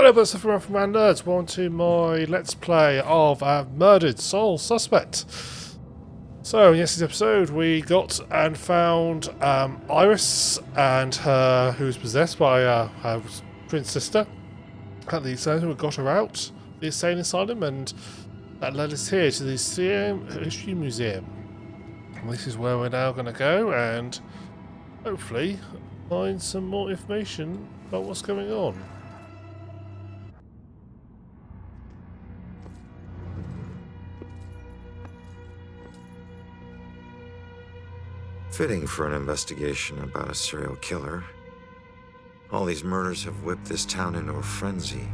Hello, TheSuffolkRam from Man Nerds. Welcome to my Let's Play of a Murdered Soul Suspect. So, in yesterday's episode, we got and found Iris and her, who was possessed by her twin sister at the asylum. We got her out the insane asylum, and that led us here to the Salem Museum. And this is where we're now going to go and hopefully find some more information about what's going on. Fitting for an investigation about a serial killer. All these murders have whipped this town into a frenzy.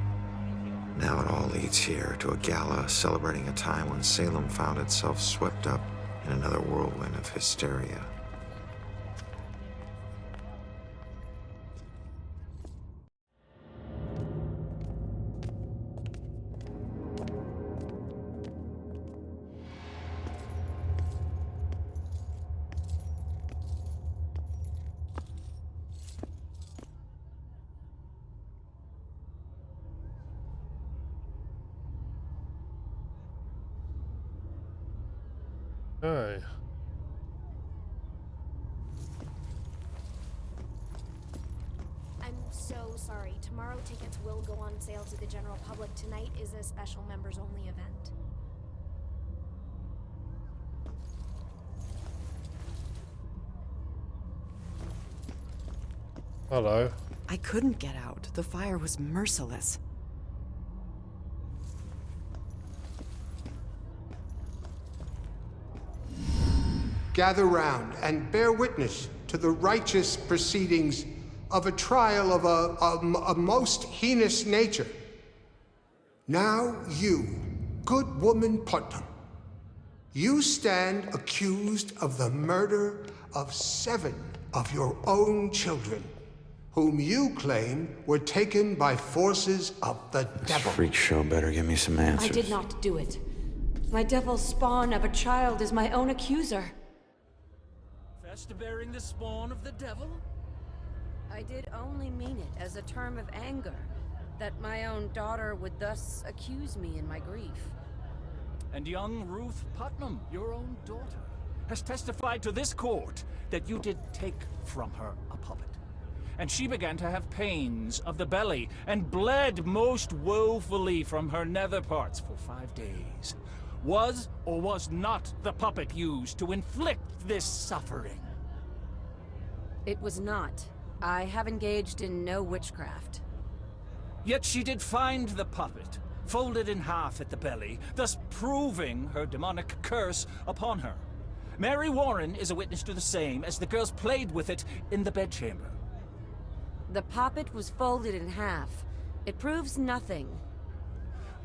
Now it all leads here to a gala celebrating a time when Salem found itself swept up in another whirlwind of hysteria. Okay. I'm so sorry. Tomorrow tickets will go on sale to the general public. Tonight is a special members-only event. Hello. I couldn't get out. The fire was merciless. Gather round and bear witness to the righteous proceedings of a trial of a most heinous nature. Now you, good woman Putnam, you stand accused of the murder of 7 of your own children, whom you claim were taken by forces of the devil. This freak show better give me some answers. I did not do it. My devil spawn of a child is my own accuser. To bearing the spawn of the devil? I did only mean it as a term of anger, that my own daughter would thus accuse me in my grief. And young Ruth Putnam, your own daughter, has testified to this court that you did take from her a puppet. And she began to have pains of the belly and bled most woefully from her nether parts for 5 days. Was or was not the puppet used to inflict this suffering? It was not. I have engaged in no witchcraft. Yet she did find the puppet, folded in half at the belly, thus proving her demonic curse upon her. Mary Warren is a witness to the same, as the girls played with it in the bedchamber. The poppet was folded in half. It proves nothing.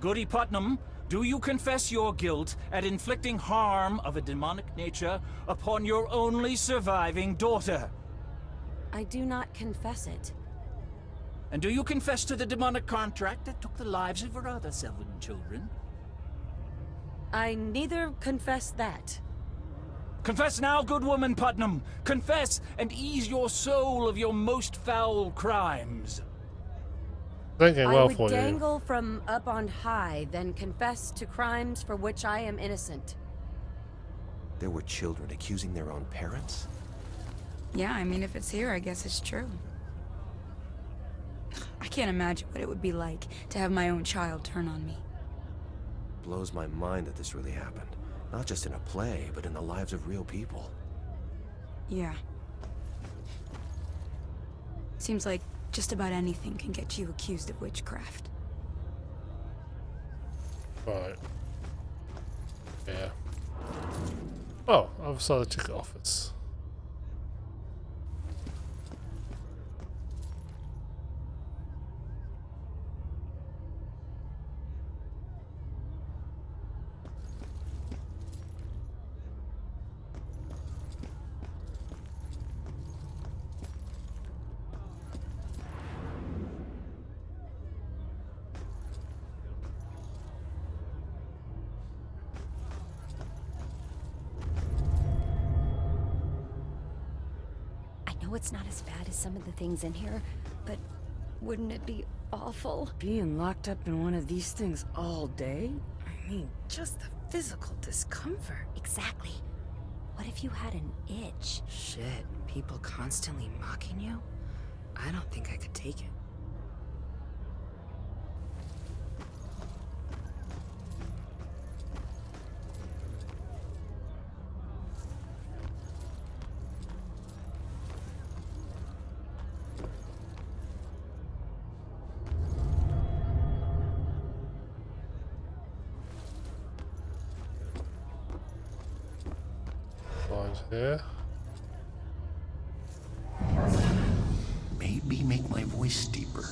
Goody Putnam, do you confess your guilt at inflicting harm of a demonic nature upon your only surviving daughter? I do not confess it. And do you confess to the demonic contract that took the lives of her other 7 children? I neither confess that. Confess now, good woman Putnam! Confess, and ease your soul of your most foul crimes. Thinking well I would for you. dangle from up on high, then confess to crimes for which I am innocent. There were children accusing their own parents? Yeah, I mean, if it's here, I guess it's true. I can't imagine what it would be like to have my own child turn on me. Blows my mind that this really happened. Not just in a play, but in the lives of real people. Yeah. Seems like just about anything can get you accused of witchcraft. Right. Yeah. Oh, I saw the ticket office. I know it's not as bad as some of the things in here, but Wouldn't it be awful? Being locked up in one of these things all day? I mean, just the physical discomfort. Exactly. What if you had an itch? Shit, people constantly mocking you? I don't think I could take it. Find here. Maybe make my voice deeper.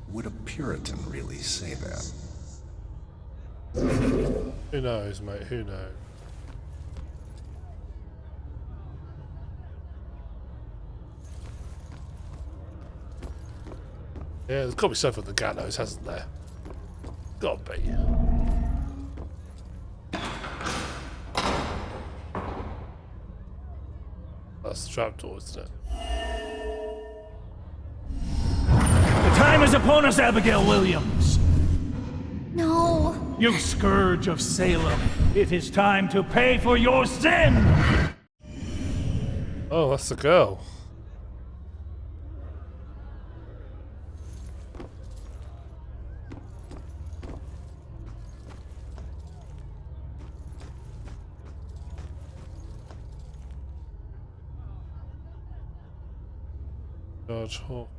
Would a Puritan really say that? Who knows, mate? Who knows? Yeah, there's got to be something on the gallows, hasn't there? Got to be. That's the trapdoor, isn't it? The time is upon us, Abigail Williams. No! You scourge of Salem. It is time to pay for your sin! Oh, that's the girl. George Hawk.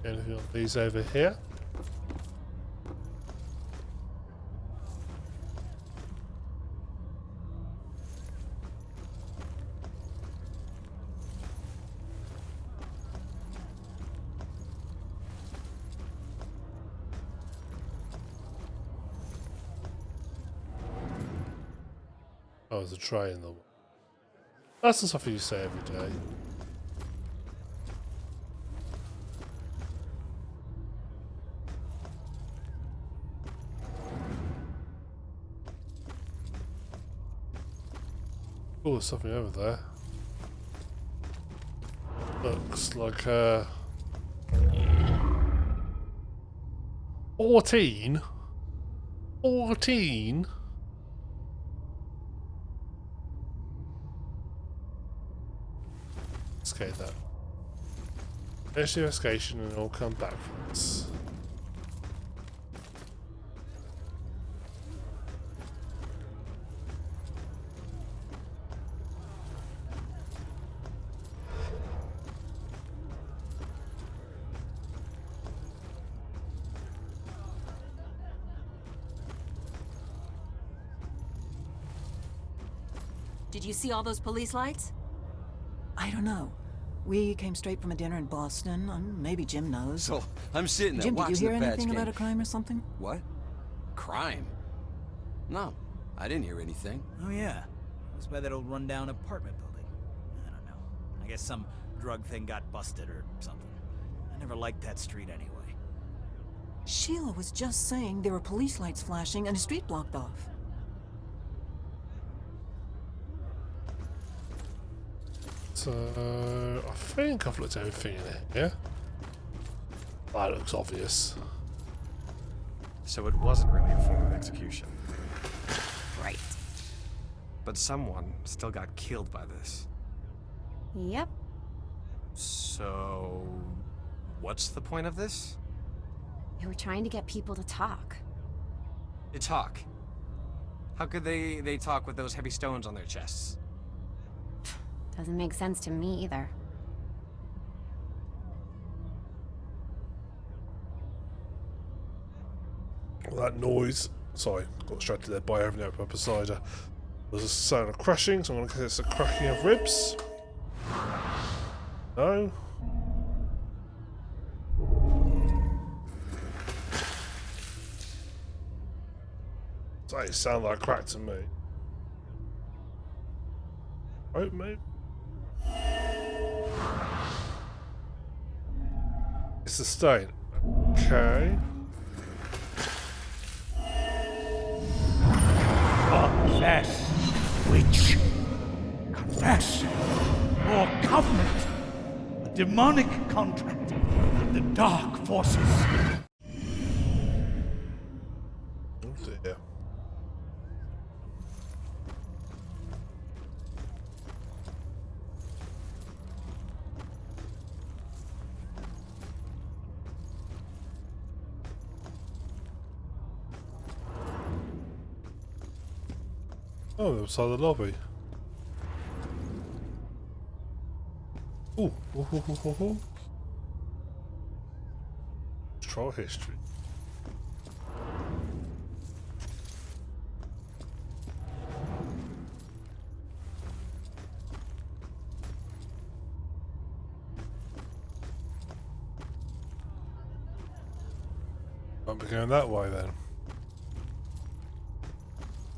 Anything on these over here? Oh, there's a tray in the wall. That's the stuff you say every day. Oh, there's something over there. Looks like 14? 14? Okay, then. Finish the investigation and I'll come back for this. Did you see all those police lights? I don't know. We came straight from a dinner in Boston. Maybe Jim knows. So, I'm sitting there Jim, did watching you hear the badge anything game. about a crime or something? What? Crime? No, I didn't hear anything. Oh yeah, it was by that old rundown apartment building. I don't know. I guess some drug thing got busted or something. I never liked that street anyway. Sheila was just saying there were police lights flashing and a street blocked off. So, I think I've looked at everything in here. That looks obvious. So it wasn't really a form of execution. Right. But someone still got killed by this. Yep. So, what's the point of this? They were trying to get people to talk. They talk. How could they talk with those heavy stones on their chests? Doesn't make sense to me either. Well, that noise. Sorry, got distracted there by opening up a cider. There's a sound of crashing, so I'm going to guess it's a cracking of ribs. No. They sound like a crack to me. Right, mate? It's the stain. Okay. demonic contract with the dark forces. Oh dear. Oh, the other side of the lobby. Ooh, ooh, ooh, ooh, ooh, ooh. Trial history. Won't be going that way then.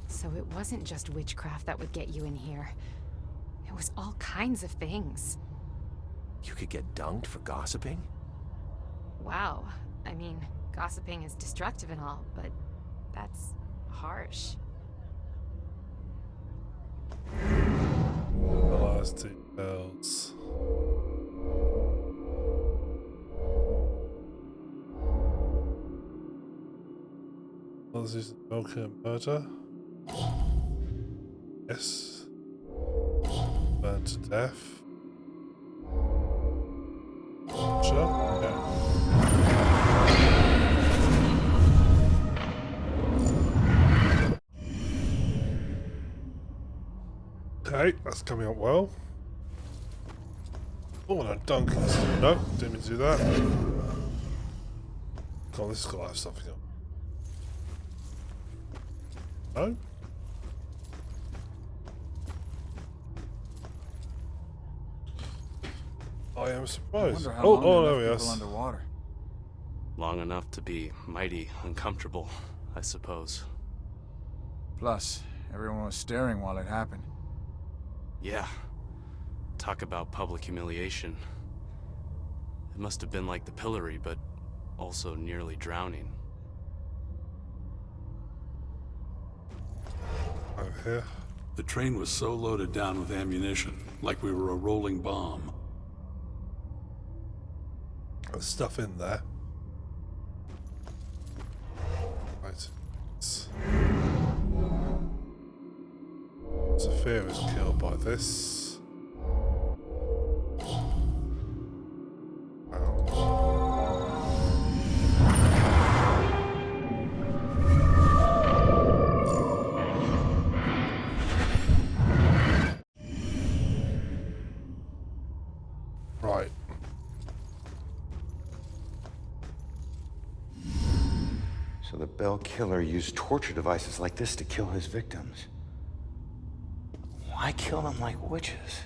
So it wasn't just witchcraft that would get you in here. It was all kinds of things. You could get dunked for gossiping? Wow. I mean, gossiping is destructive and all, but that's harsh. The last details. Others is milking and murder. Yes. Burned to death. Sure. Yeah. Okay, that's coming up well. Oh, no, donkeys. No, didn't mean to do that. Come on, this has got to have something up. No? I am surprised. Oh, there he is. Underwater. Long enough to be mighty uncomfortable, I suppose. Plus, everyone was staring while it happened. Yeah. Talk about public humiliation. It must have been like the pillory, but also nearly drowning. Over here. The train was so loaded down with ammunition, like we were a rolling bomb. There's stuff in there. Right. Sophia was killed by this. Right. So the Bell Killer used torture devices like this to kill his victims. Why kill them like witches?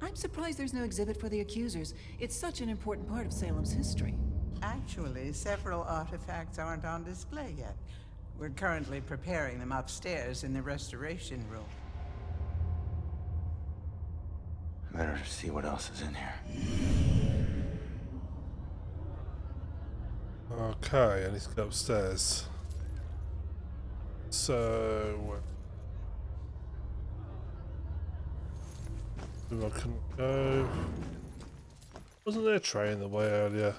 I'm surprised there's no exhibit for the accusers. It's such an important part of Salem's history. Actually, several artifacts aren't on display yet. We're currently preparing them upstairs in the restoration room. I better see what else is in here. Okay, I need to go upstairs. So... I couldn't go... Wasn't there a train in the way earlier?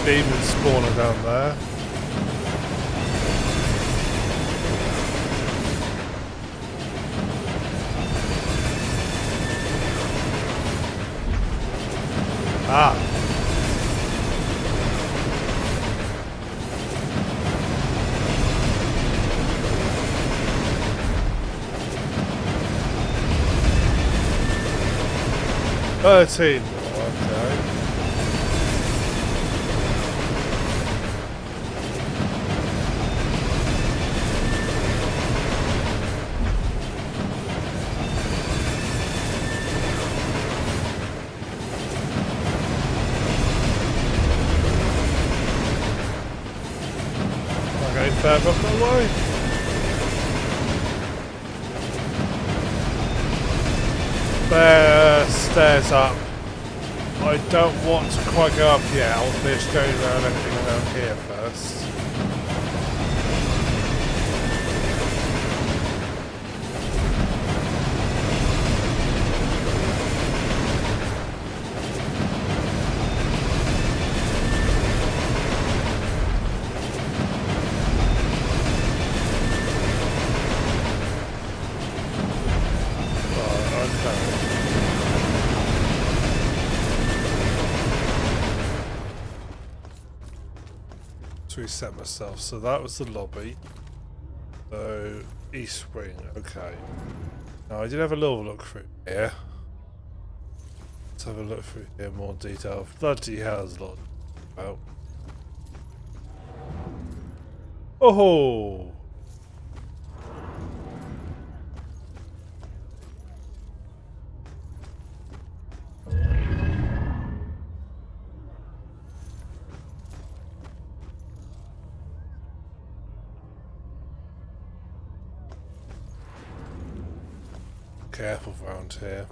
Demon spawner down there. Ah. 13 more, okay. Okay, further up my way. There, stairs up. I don't want to quite go up yet. I'll finish going around everything around here first. To reset myself. So that was the lobby. So east wing, okay. Now I did have a little look through here. Let's have a look through here in more detail. Bloody hell, there's a lot about. Oh! Careful around here.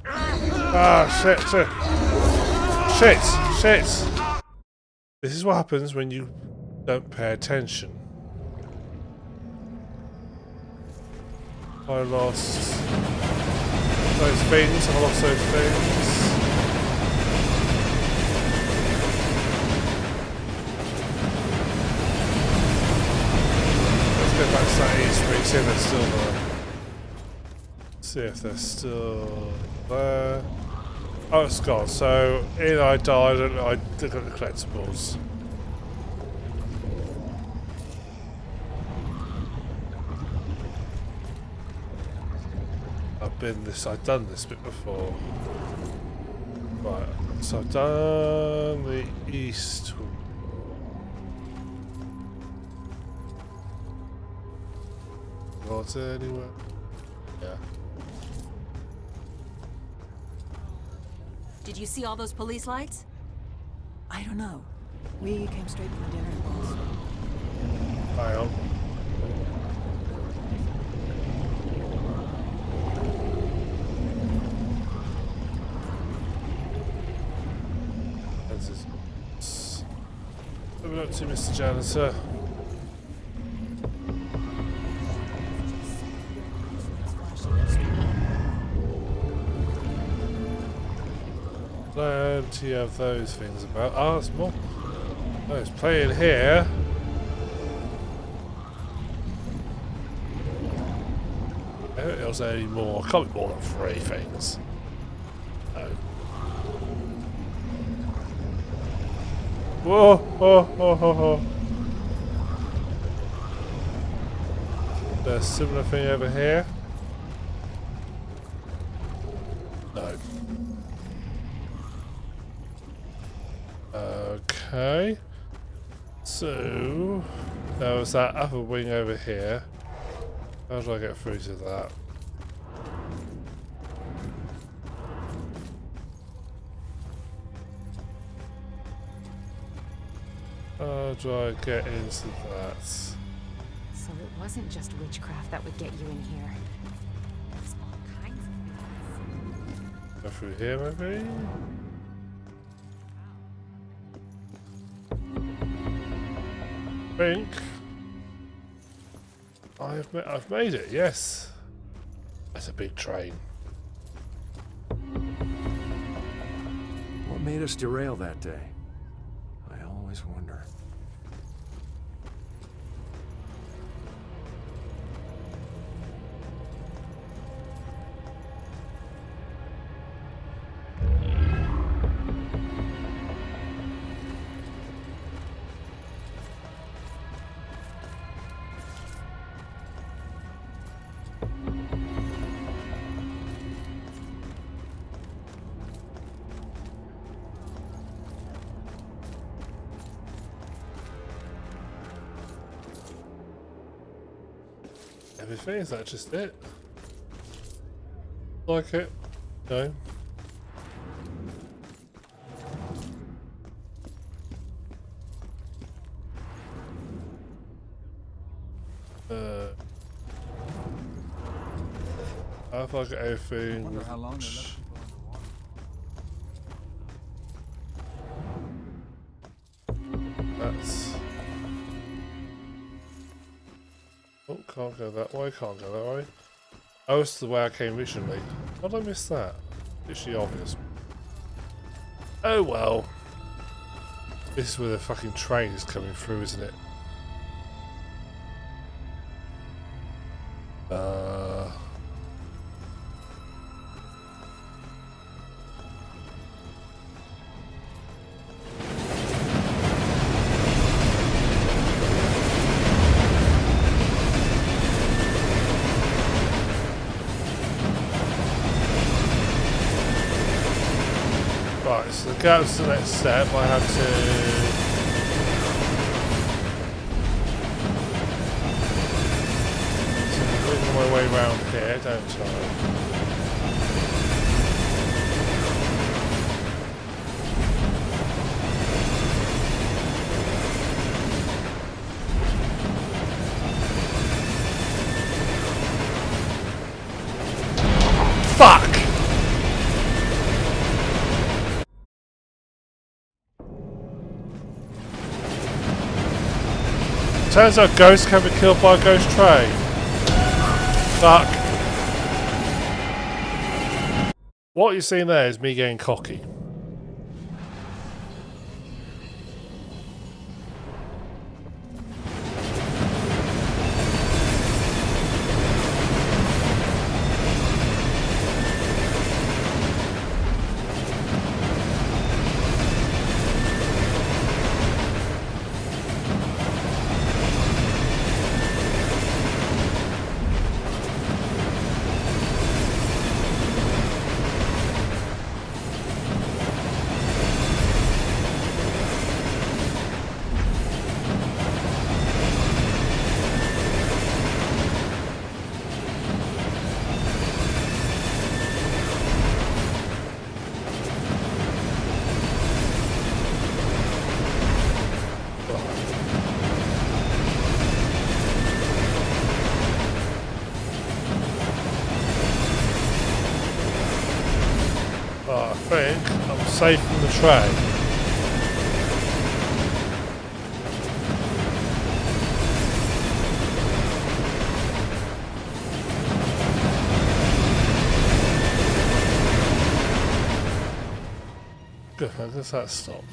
Ah, shit, shit. Shit, shit. This is what happens when you don't pay attention. I lost those things, I lost those things. Let's go back to that east wing, see if they're still there. See if they're still there. Oh, it's gone. So, in I died and I look at the collectibles. I've done this bit before. Right, so I've done the east. Was there anywhere? Yeah. Did you see all those police lights? I don't know. We came straight from dinner in Boston. Hang on. Have a look to Mr. Janitor. Plenty of those things about. Ah, there's more. There's playing here. It was only more. Can't be more than 3 things. No. Whoa! Oh, oh, oh, oh. There's a similar thing over here. No. Okay. So there was that upper wing over here. How do I get through to that? How do I get into that? So it wasn't just witchcraft that would get you in here. There's all kinds of things. Go through here, maybe? I think I've made it, yes. That's a big train. What made us derail that day? I always wonder. everything? Is that just it? Like it? No. How have I got everything? I wonder how long they left people That's... Oh, can't go that way, can't go that way. Oh, it's the way I came originally. How did I miss that? Literally obvious. Oh well. This is where the fucking train is coming through, isn't it? Right, so to go to the next step, I have to... So I'm moving my way around here, don't I? Fuck! Turns out ghosts can be killed by a ghost train. Fuck. What you're seeing there is me getting cocky. I think I'm safe from the train. Good, I guess that stopped.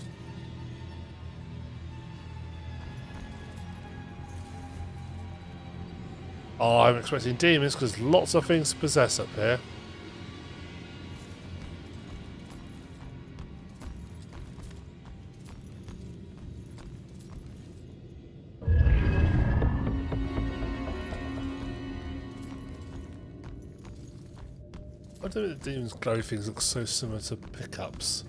Oh, I'm expecting demons because lots of things to possess up here. I don't think the demons glow things look so similar to pickups.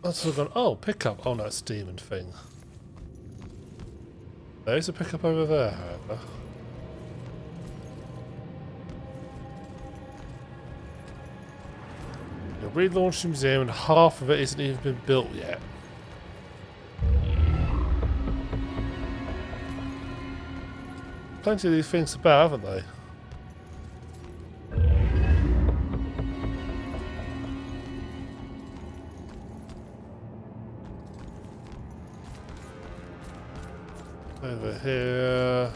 I've sort of gone, oh, pickup. Oh no, it's a demon thing. There's a pickup over there, however. They relaunched the museum and half of it isn't even been built yet. Plenty of these things about, haven't they? Over here.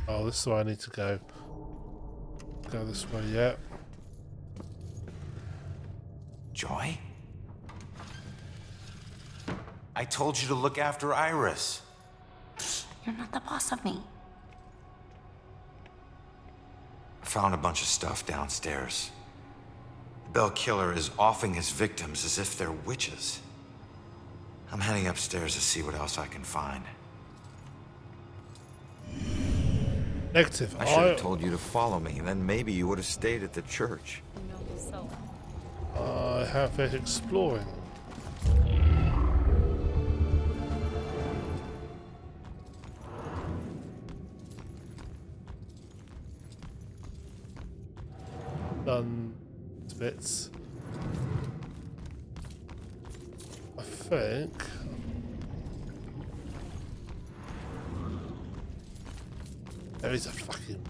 Oh, this is where I need to go. Go this way, yeah. Joy? I told you to look after Iris. You're not the boss of me. I found a bunch of stuff downstairs. The Bell Killer is offing his victims as if they're witches. I'm heading upstairs to see what else I can find. Negative. I should have told you to follow me, then maybe you would have stayed at the church. I have it exploring. Done bits. I think. There is a fucking.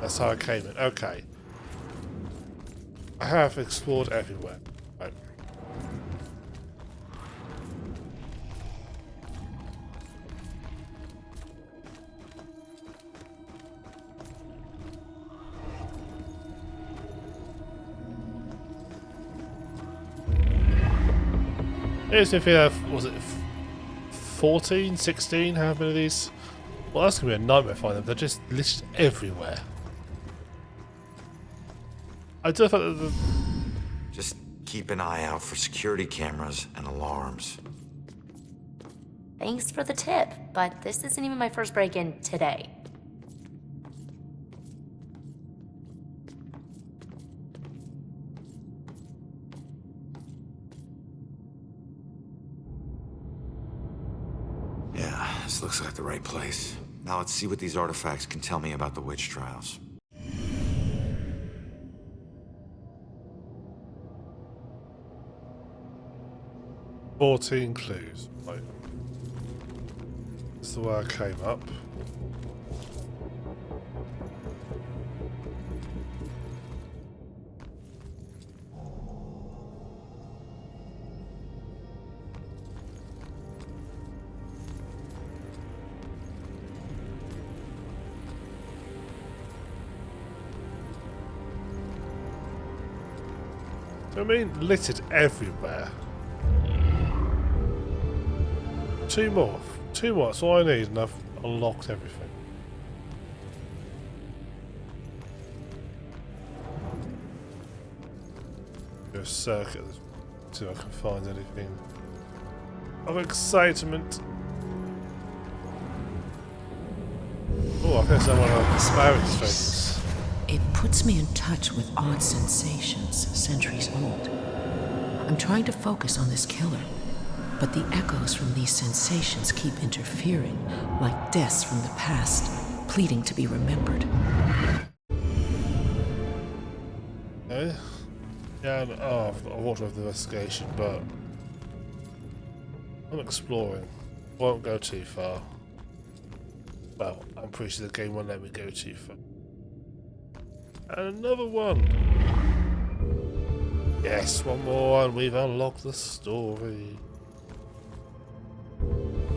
That's how I came in. Okay. I have explored everywhere. Right. Here's if you have, was it 14, 16, how many of these? Well, that's going to be a nightmare finding them. They're just listed everywhere. I do think that the... Just keep an eye out for security cameras and alarms. Thanks for the tip, but this isn't even my first break-in today. Yeah, this looks like the right place. Now let's see what these artifacts can tell me about the witch trials. $14 clues. Right. This is the way I came up. I mean, littered everywhere. Two more. That's all I need, and I've unlocked everything. Do a circuit, see if I can find anything of excitement. Oh, I guess I'm on a sparring strings. It puts me in touch with odd sensations, centuries old. I'm trying to focus on this killer, but the echoes from these sensations keep interfering, like deaths from the past, pleading to be remembered. Okay. Yeah, I've walked over the investigation, but I'm exploring. Won't go too far. Well, I'm pretty sure the game won't let me go too far. And another one. Yes, one more, and we've unlocked the story.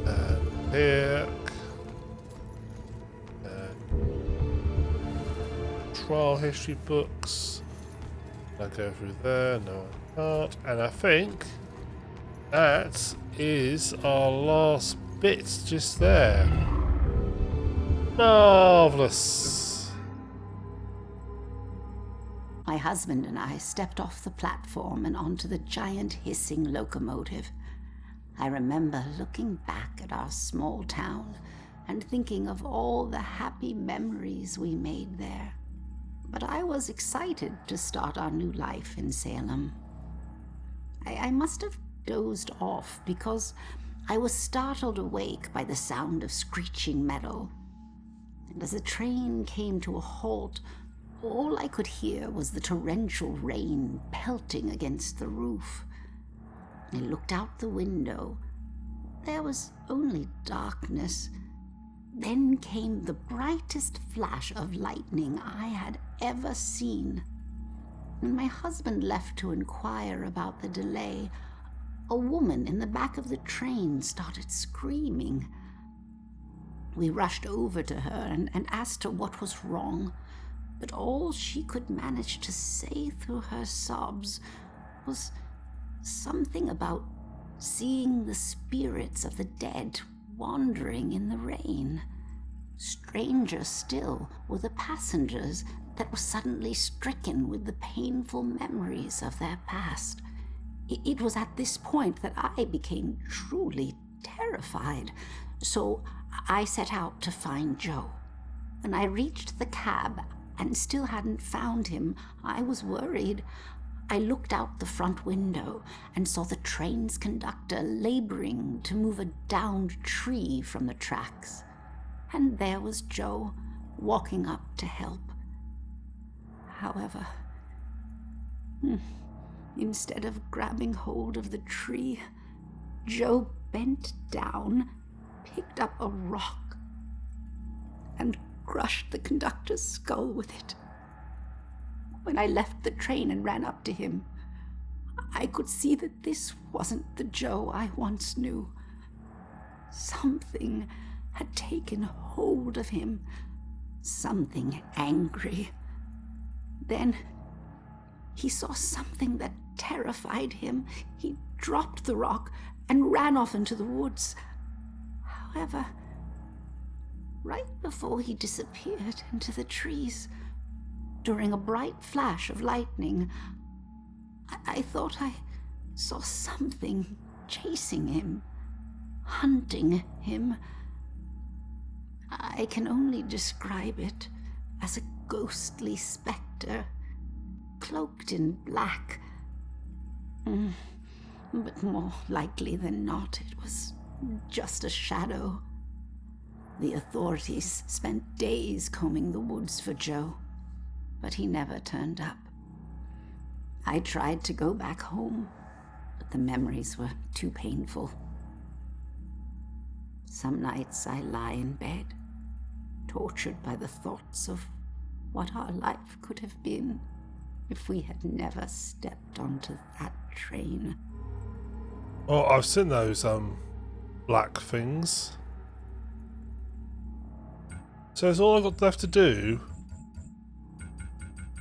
And here. Trial history books. I go through there, no I can't. And I think that is our last bit just there. Marvellous. My husband and I stepped off the platform and onto the giant hissing locomotive. I remember looking back at our small town and thinking of all the happy memories we made there. But I was excited to start our new life in Salem. I must have dozed off because I was startled awake by the sound of screeching metal. And as the train came to a halt, all I could hear was the torrential rain pelting against the roof. I looked out the window. There was only darkness. Then came the brightest flash of lightning I had ever seen. When my husband left to inquire about the delay, a woman in the back of the train started screaming. We rushed over to her and asked her what was wrong, but all she could manage to say through her sobs was something about seeing the spirits of the dead wandering in the rain. Stranger still were the passengers that were suddenly stricken with the painful memories of their past. It was at this point that I became truly terrified. So I set out to find Joe. When I reached the cab and still hadn't found him, I was worried. I looked out the front window and saw the train's conductor laboring to move a downed tree from the tracks. And there was Joe, walking up to help. However, instead of grabbing hold of the tree, Joe bent down, picked up a rock, and crushed the conductor's skull with it. When I left the train and ran up to him, I could see that this wasn't the Joe I once knew. Something had taken hold of him, something angry. Then he saw something that terrified him. He dropped the rock and ran off into the woods. However, right before he disappeared into the trees, during a bright flash of lightning, I thought I saw something chasing him, hunting him. I can only describe it as a ghostly specter, cloaked in black. But more likely than not, it was just a shadow. The authorities spent days combing the woods for Joe, but he never turned up. I tried to go back home, but the memories were too painful. Some nights I lie in bed, tortured by the thoughts of what our life could have been if we had never stepped onto that train. Oh, I've seen those black things. So is all I've got left to do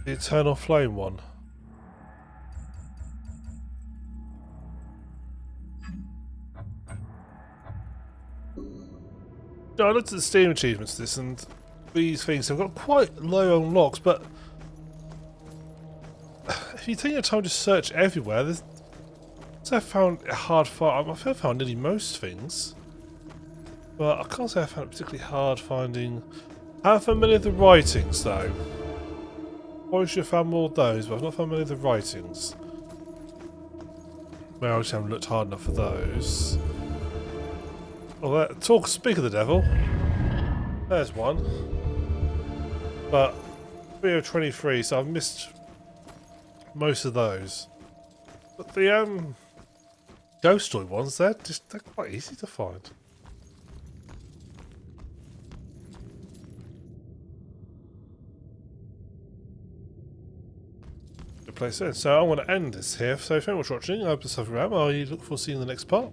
the Eternal Flame one? No, I looked at the Steam achievements for this, and these things have got quite low on locks, but if you take your time to search everywhere, I found it hard find. I found nearly most things, but I can't say I found it particularly hard finding. I have found many of the writings though. Probably should have found more of those, but I've not found many of the writings. Well, I just haven't looked hard enough for those. Well, speak of the devil. There's one. But 3:23, so I've missed most of those. But the ghost story ones, they're quite easy to find. Good place in. So I'm going to end this here. So thank you much for watching. I hope TheSuffolkRam. I look forward to seeing the next part.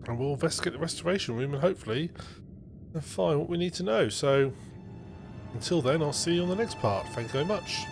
And we'll investigate the restoration room and hopefully find what we need to know. So until then, I'll see you on the next part. Thank you very much.